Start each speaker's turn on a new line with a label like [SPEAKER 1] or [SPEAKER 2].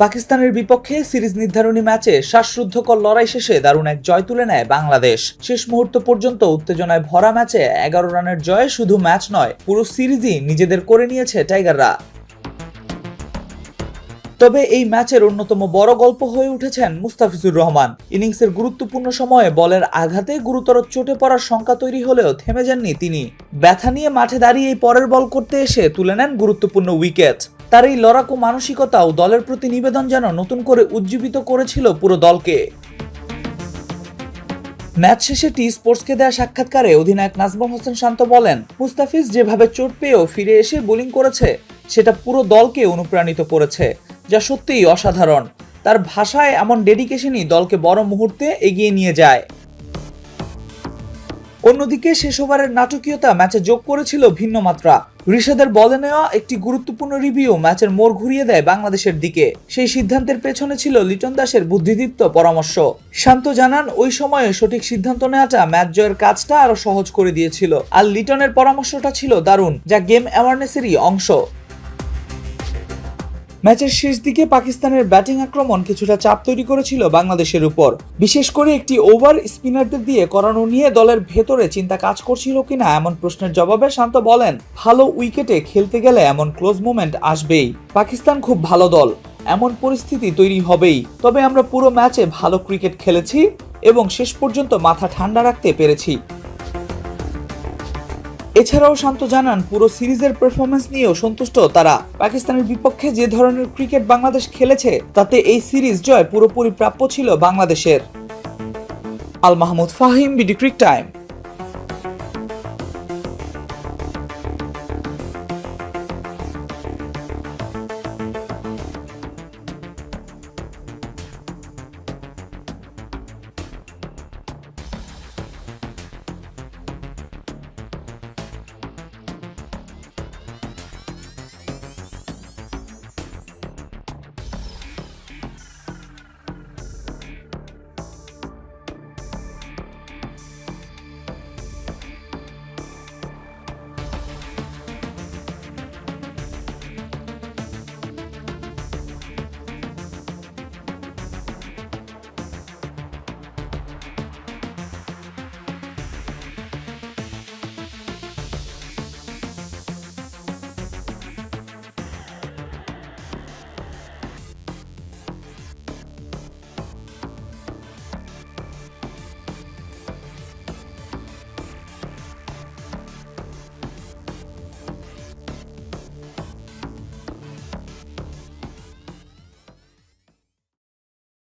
[SPEAKER 1] পাকিস্তানের বিপক্ষে সিরিজ নির্ধারণী ম্যাচে শ্বাসরুদ্ধকর লড়াই শেষে দারুণ এক জয় তুলে নেয় বাংলাদেশ। শেষ মুহূর্ত পর্যন্ত উত্তেজনায় ভরা ম্যাচে 11 রানের জয়ে শুধু ম্যাচ নয়, পুরো সিরিজই নিজেদের করে নিয়েছে টাইগাররা। তবে এই ম্যাচের অন্যতম বড় গল্প হয়ে উঠেছেন মুস্তাফিজুর রহমান। ইনিংসের গুরুত্বপূর্ণ সময়ে বলের আঘাতে গুরুতর চোটে পড়ার শঙ্কা তৈরি হলেও থেমে যাননি তিনি। ব্যথা নিয়ে মাঠে দাঁড়িয়ে পরের বল করতে এসে তুলে নেন গুরুত্বপূর্ণ উইকেট। তার এই লড়াকু মানসিকতাও দলের প্রতি নিবেদন যেন নতুন করে উজ্জীবিত করেছিল পুরো দলকে। ম্যাচ শেষে টি স্পোর্টসকে দেয়া সাক্ষাৎকারে অধিনায়ক নাজমুল হোসেন শান্ত বলেন, মুস্তাফিজ যেভাবে চোট পেয়েও ফিরে এসে বোলিং করেছে সেটা পুরো দলকে অনুপ্রাণিত করেছে, যা সত্যিই অসাধারণ। তার ভাষায় এমন ডেডিকেশনই দলকে বড় মুহূর্তে এগিয়ে নিয়ে যায়। অন্যদিকে শেষ ওভারের নাটকীয়তা ম্যাচে যোগ করেছিল ভিন্ন মাত্রা। ঋষাদের বলে নেওয়া একটি গুরুত্বপূর্ণ রিভিউ ম্যাচের মোড় ঘুরিয়ে দেয় বাংলাদেশের দিকে। সেই সিদ্ধান্তের পেছনে ছিল লিটন দাসের বুদ্ধিদীপ্ত পরামর্শ। শান্ত জানান, ওই সময়ে সঠিক সিদ্ধান্ত নেওয়াটা ম্যাচ জয়ের কাজটা আরো সহজ করে দিয়েছিল। আর লিটনের পরামর্শটা ছিল দারুণ, যা গেম অ্যাওয়ারনেসেরই অংশ। ম্যাচের শেষ দিকে পাকিস্তানের ব্যাটিং আক্রমণ কিছুটা চাপ তৈরি করেছিল বাংলাদেশের উপর। বিশেষ করে একটি ওভার স্পিনারদের দিয়ে করানো নিয়ে দলের ভেতরে চিন্তা কাজ করছিল কিনা এমন প্রশ্নের জবাবে শান্ত বলেন, ভালো উইকেটে খেলতে গেলে এমন ক্লোজ মোমেন্ট আসবেই। পাকিস্তান খুব ভালো দল, এমন পরিস্থিতি তৈরি হবেই। তবে আমরা পুরো ম্যাচে ভালো ক্রিকেট খেলেছি এবং শেষ পর্যন্ত মাথা ঠান্ডা রাখতে পেরেছি। এছাড়াও শান্ত জানান, পুরো সিরিজের পারফরম্যান্স নিয়েও সন্তুষ্ট তারা। পাকিস্তানের বিপক্ষে যে ধরনের ক্রিকেট বাংলাদেশ খেলেছে তাতে এই সিরিজ জয় পুরোপুরি প্রাপ্য ছিল বাংলাদেশের। Al Mahmud Fahim, BD ক্রিক time.